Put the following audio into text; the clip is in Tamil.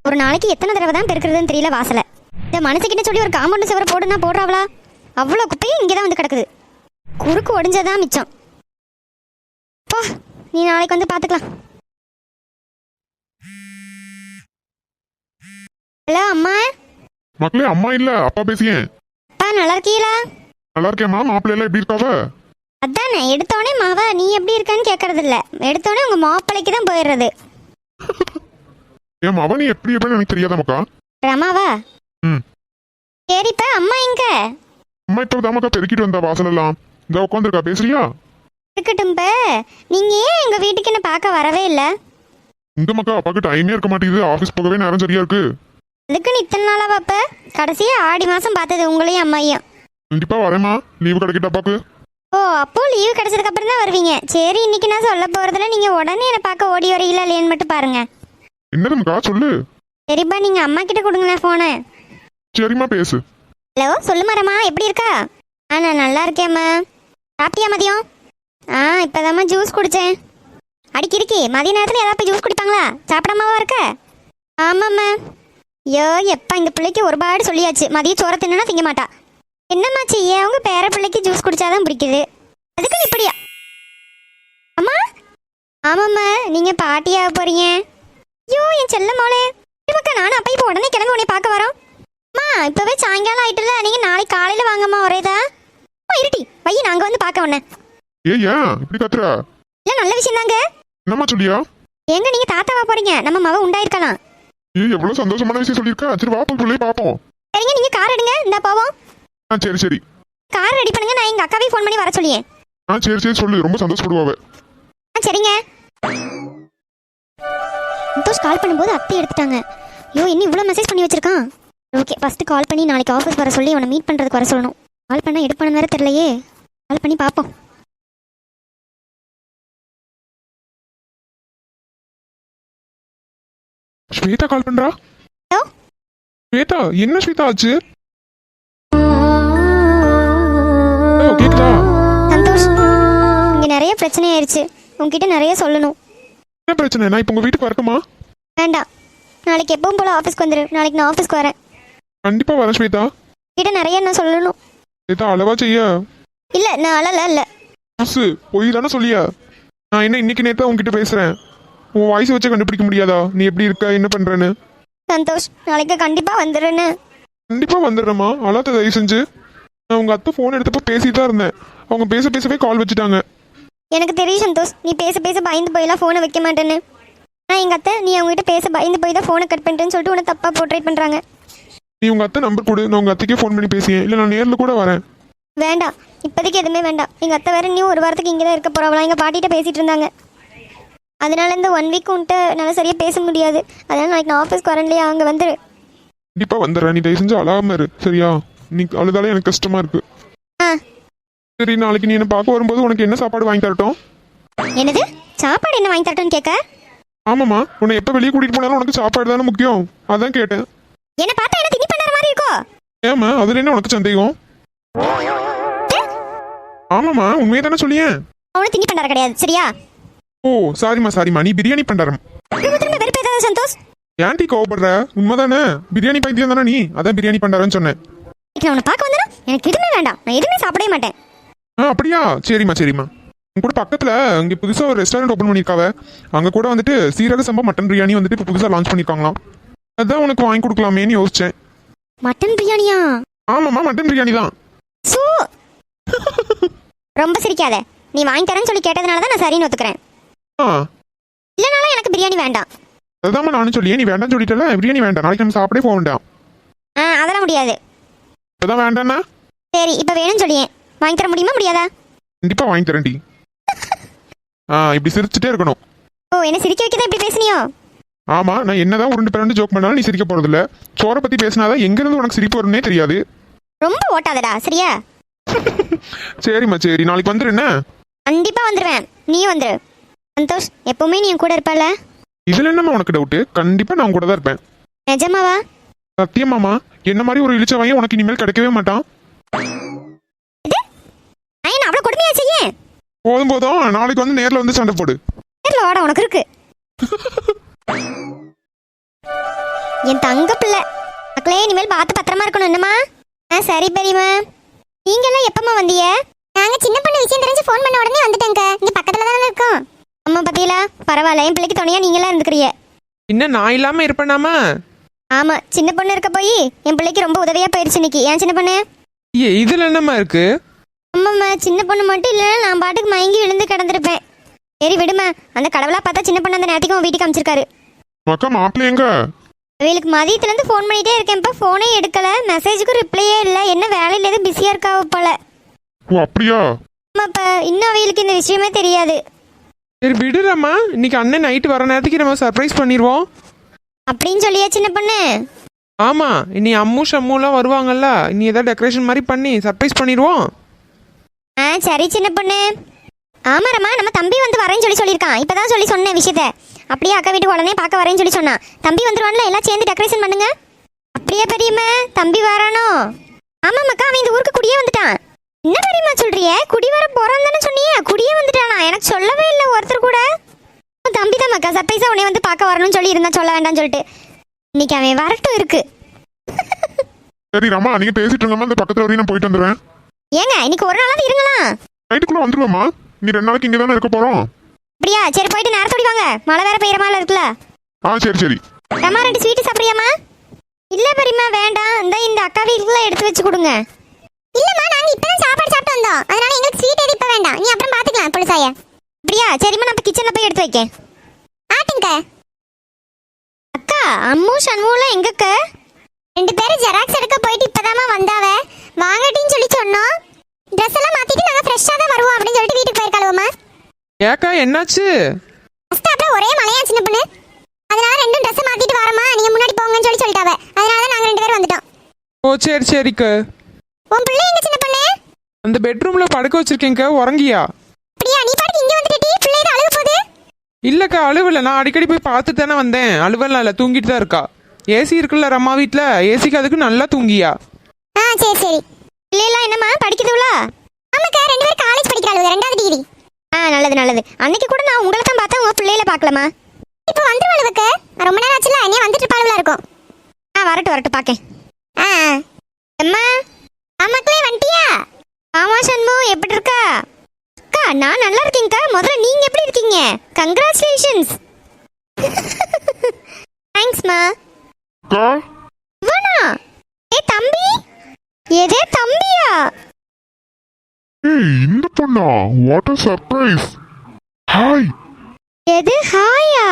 ஒரு நாளைக்கு எத்தனை தடவை தான் பெருக்கிறதுன்னு தெரியல வாசலை. இந்த மனசுக்கிட்ட சொல்லி ஒரு காம்பவுண்ட் சுவரை போடுனா போடுறாவளா? அவ்வளோ குப்பையும் இங்கே தான் வந்து கிடக்குது. குறுக்கு ஒடிஞ்சதான் மிச்சம். போ, நீ நாளைக்கு வந்து பார்த்துக்கலாம். ஹலோ அம்மா. மக்களே, அம்மா இல்ல அப்பா பேசியேன். அப்பா நல்லா இருக்கீங்களா? நல்லா இருக்கேம்மா. மாப்பிள்ளை எல்லாம் எப்படி இருக்காவ? அதானே எடுத்தோடனே மாவா நீ எப்படி இருக்கன்னு கேட்கறது இல்ல, எடுத்தோடனே உங்க மாப்பிள்ளைக்கு தான் போயிடுறது. ஏன் அவன் நீ எப்படி இருப்பேன்னு எனக்கு தெரியாத மக்கா. ரமாவா? ம். சரிப்பா, அம்மா எங்க? அம்மா இப்போ தாமக்கா பெருக்கிட்டு வந்தா வாசல் எல்லாம். இந்த உட்காந்துருக்கா, பேசுறியா? இருக்கட்டும்ப. நீங்க ஏன் எங்க வீட்டுக்கு என்ன பார்க்க வரவே இல்ல? இந்த மக்கா அப்பாக்கு டைமே இருக்க மாட்டேங்குது. ஆபீஸ் போகவே நேரம் சரியா இருக்கு. அதுக்குன்னு இத்தனை நாளா பாப்ப? கடைசியா ஆடி மாசம் பார்த்தது உங்களையும் அம்மையும். கண்டிப்பா வரேம்மா, லீவு கிடைக்கிட்ட அப்பாக்கு. ஓ, அப்போ லீவு கிடைச்சதுக்கு அப்புறம் தான் வருவீங்க. சரி, இன்னைக்கு நான் சொல்ல போறதுல நீங்க உடனே என்ன பார்க்க ஓடி வரீங்களா இல்லையான்னு மட்டும் பாருங்க. என்னது மக்கா சொல்லு. சரிப்பா, நீங்க அம்மா கிட்ட கொடுங்களேன் போனை. சரிம்மா பேசு. ஹலோ, சொல்லுமா ரமா, எப்படி இருக்கா? நான் நல்லா இருக்கேம்மா. சாப்பிட்டியா மதியம்? இப்போதாம்மா ஜூஸ் குடித்தேன். அடிக்கி இருக்கி மதிய நேரத்தில் ஏதாவது போய் ஜூஸ் குடிப்பாங்களா? சாப்பிடாமவா இருக்க? ஆமாம்மா. ஐயோ, எப்பா இந்த பிள்ளைக்கு ஒரு பாடு சொல்லியாச்சு, மதியம் சோற தின்னா திங்க மாட்டா. என்னம்மா செய்ய, அவங்க பேர பிள்ளைக்கு ஜூஸ் குடிச்சாதான் பிடிக்குது. அதுக்கு இப்படியா? அம்மா. ஆமாம்மா, நீங்கள் பாட்டியாக போகிறீங்க. ஐயோ என் செல்ல மோளே. மக்கா, நானும் அப்பா இப்போ உடனே கிளம்பி உன்னை பார்க்க வரோம். அம்மா இப்போவே சாயங்காலம் ஆயிட்டுல, நீங்கள் நாளைக்கு காலையில் வாங்கம்மா ஒரேதா. இருட்டி வைய, நாங்கள் வந்து பார்க்க உடனே. ஏன் இப்படி கத்துற? இல்ல, நல்ல விஷயம் தாங்க. என்னம்மா சொல்லியா? எங்க நீங்க தாத்தாவா போறீங்க? நம்ம மவ உண்டாயிருக்கலாம். எவ்வளவு சந்தோஷமான விஷயம் சொல்லியிருக்கா. சரி வா போய் பிள்ளைய பாப்போம். சரிங்க, நீங்க கார் எடுங்க, இந்த போவோம். சரி சரி. கார் ரெடி பண்ணுங்க, நான் எங்க அக்காவை ஃபோன் பண்ணி வர சொல்லியேன். சரி சரி சொல்லு, ரொம்ப சந்தோஷப்படுவாவ. சரிங்க. சந்தோஷ் கால் பண்ணும்போது அத்தை எடுத்துட்டாங்க. ஐயோ, இன்னும் இவ்வளோ மெசேஜ் பண்ணி வச்சிருக்கான். ஓகே, ஃபர்ஸ்ட் கால் பண்ணி நாளைக்கு ஆஃபீஸ் வர சொல்லி உன்னை மீட் பண்றதுக்கு வர சொல்லணும். கால் பண்ணா எடுப்பானு வேற தெரியலையே. கால் பண்ணி பார்ப்போம். ஸ்வேதா கால் பண்றா. ஹலோ ஸ்வேதா, என்ன ஸ்வேதா ஆச்சு? கேக்குதா? சந்தோஷ், இங்க நிறைய பிரச்சனை ஆயிருச்சு, உன்கிட்ட நிறைய சொல்லணும். என்ன பிரச்சனை? நான் இப்போ உங்க வீட்டுக்கு வரட்டுமா? வேண்டாம், நாளைக்கு எப்பவும் போல ஆஃபீஸ்க்கு வந்துரு. நாளைக்கு நான் ஆஃபீஸ்க்கு வரேன். கண்டிப்பா வரேன் ஸ்வேதா. கிட்ட நிறைய நான் சொல்லணும். ஸ்வேதா அளவா செய்ய. இல்ல, நான் அழல இல்ல. பொய் தானே சொல்லியா? நான் என்ன இன்னைக்கு நேத்தா உங்ககிட்ட பேசுறேன். உன் வாய்ஸ் வச்சு கண்டுபிடிக்க முடியாதா நீ எப்படி இருக்க என்ன பண்றேன்னு? சந்தோஷ், நாளைக்கு கண்டிப்பா வந்துடுறேன்னு. கண்டிப்பா வந்துடுறேம்மா, அழாத தயவு செஞ்சு. நான் உங்க அத்தை போன் எடுத்தப்ப பேசிட்டு தான் இருந்தேன். அவங்க பேசவே கால் வச்சுட்டாங்க. எனக்கு தெரியும் சந்தோஷ், நீ பேச பயந்து போயெல்லாம் ஃபோனை வைக்க மாட்டேன்னு. நான் எங்க அத்தை நீ அவங்ககிட்ட பேச பயந்து போய் தான் ஃபோனை கட் பண்ணிட்டேன்னு சொல்லிட்டு உன்னை தப்பா போர்ட்ரேட் பண்றாங்க. நீ உங்க அத்தை நம்பர் கொடு, நான் உங்க அத்தைக்கே ஃபோன் பண்ணி பேசியேன். இல்லை நான் நேரில் கூட வரேன். வேண்டாம், இப்போதைக்கு எதுவுமே வேண்டாம். எங்க அத்தை வேற நீ ஒரு வாரத்துக்கு இங்கே தான் இருக்க போறவளா? எங்க பாட்டிகிட்ட பேசிட்டு இருந்தாங்க. அதனால இந்த 1 வீக் உன்ட்ட நல்லா சரியா பேச முடியாது. அதனால நாளைக்கு நான் ஆஃபீஸ்க்கு வரேன் இல்லையா, அங்கே வந்துரு. கண்டிப்பா வந்துடுறேன். நீ தயவு செஞ்சு அழாம இரு, சரியா? நீ அழுதாலே எனக்கு கஷ்டமா இருக்கு. சரி, நாளைக்கு நீ என்ன பார்க்க வரும்போது உனக்கு என்ன சாப்பாடு வாங்கி தரட்டும்? என்னது சாப்பாடு? என்ன வாங்கி தரட்டும்னு கேட்க? ஆமாம்மா, உன்னை எப்போ வெளியே கூட்டிட்டு போனாலும் உனக்கு சாப்பாடு தானே முக்கியம். அதான் கேட்டேன். என்ன பார்த்தா என்ன திணி பண்ணுற மாதிரி இருக்கோ? ஏமா அதுல என்ன உனக்கு சந்தேகம்? ஆமாம்மா, உண்மையை தானே சொல்லியேன். அவனை திணி பண்ணுற கிடையாது, சரியா? ஓ சாரிம்மா, நீ பிரியாணி பண்றாரம். திரும்ப வெறுப்பு ஏதாவது சந்தோஷ்? ஏன்டி கோவப்படுற? உண்மைதானே, பிரியாணி பைத்தியம் தானே நீ, அதான் பிரியாணி பண்றாருன்னு சொன்னேன். நான் உன்னை பார்க்க வந்தேன்னா எனக்கு எதுவுமே வேண்டாம், நான் எதுவுமே சாப்பிடவே மாட்டேன். அப்படியா? சரிம்மா. உங்க கூட பக்கத்துல இங்க புதுசா ஒரு ரெஸ்டாரண்ட் ஓபன் பண்ணிருக்காவ. அங்க கூட வந்துட்டு சீரக சம்பா மட்டன் பிரியாணி வந்துட்டு இப்போ புதுசா லான்ச் பண்ணிருக்காங்களாம். அதான் உனக்கு வாங்கி கொடுக்கலாமேன்னு யோசிச்சேன். மட்டன் பிரியாணியா? ஆமாம்மா, மட்டன் பிரியாணி தான். ரொம்ப சிரிக்காத. நீ வாங்கி தரேன்னு சொல்லி கேட்டதுனால தான் நான் சரின்னு ஒத்துக்கிறேன். இல்லனாலும் எனக்கு பிரியாணி வேண்டாம். அதாம்மா நானும் சொல்லியே, நீ வேண்டாம் சொல்லிட்டல. பிரியாணி வேண்டாம், நாளைக்கு நம்ம சாப்பிடவே போக வேண்டாம். அதெல்லாம் முடியாது. அதான் வேண்டாண்ணா. சரி, இப்போ வேணும்னு சொல்லியே வாங்கி தர முடியுமா முடியாதா? கண்டிப்பா வாங்கி தரேன்டி. இப்படி சிரிச்சுட்டே இருக்கணும். ஓ, என்ன சிரிக்க வைக்கதான் இப்படி பேசுனியோ? ஆமா, நான் என்னதான் உருண்டு பிறண்டு ஜோக் பண்ணாலும் நீ சிரிக்க போறதில்ல. சோரை பத்தி பேசினாதான் எங்க இருந்து உனக்கு சிரிப்பு வரும்னே தெரியாது. ரொம்ப ஓட்டாதடா, சரியா? சரிம்மா, சரி, நாளைக்கு வந்துரு. என்ன? கண்டிப்பா வந்துருவேன், நீ வந்துரு. சந்தோஷ், எப்பவுமே நீ என் கூட இருப்பல. இதுல என்னம்மா உனக்கு டவுட்? கண்டிப்பா நான் கூட தான் இருப்பேன். நிஜமாவா? சத்தியமாமா, என்ன மாதிரி ஒரு இழிச்சவன் உனக்கு இனிமேல் கிடைக்கவே மாட்டான். அவ்வளவு கொடுமையா செய்ய? போதும், நாளைக்கு வந்து நேர்ல வந்து சண்டை போடு. நேர்ல வாடா, உனக்கு இருக்கு. என் தங்க பிள்ளை. மக்களே இனிமேல் பார்த்து பத்திரமா இருக்கணும் என்னம்மா? சரி பெரியம்மா. நீங்கெல்லாம் எப்பம்மா வந்தீங்க? நாங்க சின்ன பொண்ணு விஷயம் தெரிஞ்சு ஃபோன் பண்ண உடனே வந்துட்டேங்க. இங்க பக்கத்துல தானே இருக்கோம். அம்மா பத்தியலா பரவாயில்ல, என் பிள்ளைக்கு துணையா நீங்களா இருந்துக்கிறீங்க. இன்னும் நான் இல்லாம இருப்பேனாமா? ஆமா, சின்ன பொண்ணு இருக்க போய் என் பிள்ளைக்கு ரொம்ப உதவியா போயிருச்சு இன்னைக்கு. ஏன் சின்ன பொண்ணு? இதுல என்னம்மா இருக்கு? அம்மாம்மா, சின்ன பொண்ணு மட்டும் இல்லைன்னா நான் பாட்டுக்கு மயங்கி விழுந்து கிடந்திருப்பேன். சரி விடுமா, அந்த கடவுளா பார்த்தா சின்ன பொண்ணு அந்த நேரத்துக்கு உன் வீட்டுக்கு அமைச்சிருக்காரு. மக்கா மாப்பிள்ளை எங்க? அவளுக்கு மதியத்துலேருந்து ஃபோன் பண்ணிட்டே இருக்கேன்ப்பா, ஃபோனே எடுக்கல, மெசேஜுக்கும் ரிப்ளையே இல்லை. என்ன வேலையில் எதுவும் பிஸியாக இருக்கா போல. ஓ அப்படியா? ஆமாப்பா, இன்னும் அவளுக்கு இந்த விஷயமே தெரியாது. சரி விடுறம்மா, இன்னைக்கு அண்ணன் நைட்டு வர நேரத்துக்கு நம்ம சர்ப்ரைஸ் பண்ணிடுவோம். அப்படின்னு சொல்லியா சின்ன பொண்ணு? ஆமா, இனி அம்மு ஷம்முலாம் வருவாங்கல்ல, இனி ஏதாவது டெக்கரேஷன் மாதிரி பண்ணி சர்ப்ரைஸ் பண்ணிடுவோம். சரி சின்ன பொண்ணு. ஆமாரம்மா, நம்ம தம்பி வந்து வரேன்னு சொல்லியிருக்கான். இப்பதான் சொன்னேன் விஷயத்த. அப்படியே அக்கா வீட்டுக்கு உடனே பார்க்க வரேன்னு சொன்னான். தம்பி வந்துருவான்ல, எல்லாம் சேர்ந்து டெக்கரேஷன் பண்ணுங்க. அப்படியே பெரியம்மா, தம்பி வரானோ? ஆமாம்மாக்கா, அவன் இந்த ஊருக்கு குடியே வந்துட்டான். என்ன பெரியம்மா சொல்றிய? குடி வர போறான் தானே சொன்னியே, குடியே வந்துட்டானா? எனக்கு சொல்லவே இல்லை ஒருத்தர் கூட. தம்பி தான் மக்கா சர்ப்ரைஸா உன்னை வந்து பார்க்க வரணும்னு சொல்லி இருந்தா, சொல்ல வேண்டாம்னு சொல்லிட்டு. இன்னைக்கு அவன் வரட்டும் இருக்கு. சரி ரமா, நீங்க பேசிட்டு இருங்கம்மா, இந்த பக்கத்துல வரையும் நான் போயிட்டு வந்துடுறேன். ஏங்க இன்னைக்கு ஒரு நாளாவது இருங்களா? நைட்டுக்குள்ள வந்துருவேம்மா. நீ 2 நாளைக்கு இங்கே தானே இருக்க போறோம். அப்படியா? சரி போயிட்டு நேரத்தோடி வாங்க, மழை வேற பெய்யற மாதிரி இருக்குல்ல. சரி சரி. ரமா 2 ஸ்வீட் சாப்பிடுறியாமா? இல்ல பெரியம்மா வேண்டாம், இந்த அக்கா வீட்டுக்குள்ள எடுத்து வச்சு கொடுங்க. இல்லம்மா, நாங்க இப்பதான் சாப்பாடு சாப்பிட்டு வந்தோம், அதனால எங்களுக்கு ஸ்வீட் எதுவும் இப்ப வேண்டாம், நீ அப்புறம் பாத்துக்கலாம் புளிசாய. அப்படியா? சரிம்மா, நான் கிச்சன்ல போய் எடுத்து வைக்கேன். ஆட்டுங்க. அக்கா, அம்மு ஷண்முலாம் எங்கக்க? 2 பேரும் ஜெராக்ஸ் எடுக்க போயிட்டு இப்பதாமா வந்தாவ. வாங்கட்டின்னு சொல்லி சொன்னோம். ட்ரெஸ் எல்லாம் மாத்திட்டு நாங்க ஃப்ரெஷ்ஷா தான் வருவோம் அப்படின்னு சொல்லிட்டு வீட்டுக்கு போயிருக்காளுவமா. ஏக்கா என்னாச்சு? ஃபர்ஸ்ட் அப்புறம் ஒரே மலையா சின்ன பொண்ணு, அதனால 2 ட்ரெஸ் மாத்திட்டு வரமா, நீங்க முன்னாடி போங்கன்னு சொல்லிட்டாவ. அதனால தான் நாங்க 2 பேரும் வந்துட்டோம். ஓ சரி சரிக்கா. உன் பிள்ளை எங்க சின்ன பொண்ணு? அந்த பெட்ரூம்ல படுக்க வச்சிருக்கேங்க, உறங்கியா? அப்படியா? நீ பாட்டுக்கு இங்க வந்துட்டீ, பிள்ளை ஏதோ அழுக போகுது. இல்லக்கா அழுவல, நான் அடிக்கடி போய் பார்த்துட்டு தானே வந்தேன். அழுவலாம் இல்லை, தூங்கிட்டு தான் இருக்கா. ஏசி இருக்குல்ல ரம்மா வீட்டில், ஏசிக்கு அதுக்கு நல்லா தூங்கியா. சரி சரி. பிள்ளைலாம் என்னம்மா படிக்குதுங்களா? ஆமாக்கா, 2 பேரும் காலேஜ் படிக்கிறாளுங்க, 2வது டிகிரி. நல்லது நல்லது. அன்னைக்கு கூட நான் உங்களை தான் பார்த்தேன், உங்க பிள்ளையில பார்க்கலாமா? இப்போ வந்துருவாளுவக்க, ரொம்ப நேரம் ஆச்சுல, என்னைய வந்துட்டு இருப்பாளுவா இருக்கும். வரட்டும் வரட்டும், பார்க்கேன். அம்மா மக்களே வந்துட்டியா? ஆமா ஷண்மு, எப்படி இருக்கா? அக்கா நான் நல்லா இருக்கேன்க்கா. முதல்ல நீங்க எப்படி இருக்கீங்க? கங்க்ராச்சுலேஷன்ஸ். தேங்க்ஸ்மா. அக்கா இவனா? தம்பி. எதே தம்பியா? இந்த பொண்ணா? What a surprise. ஹாய். எது ஹாயா?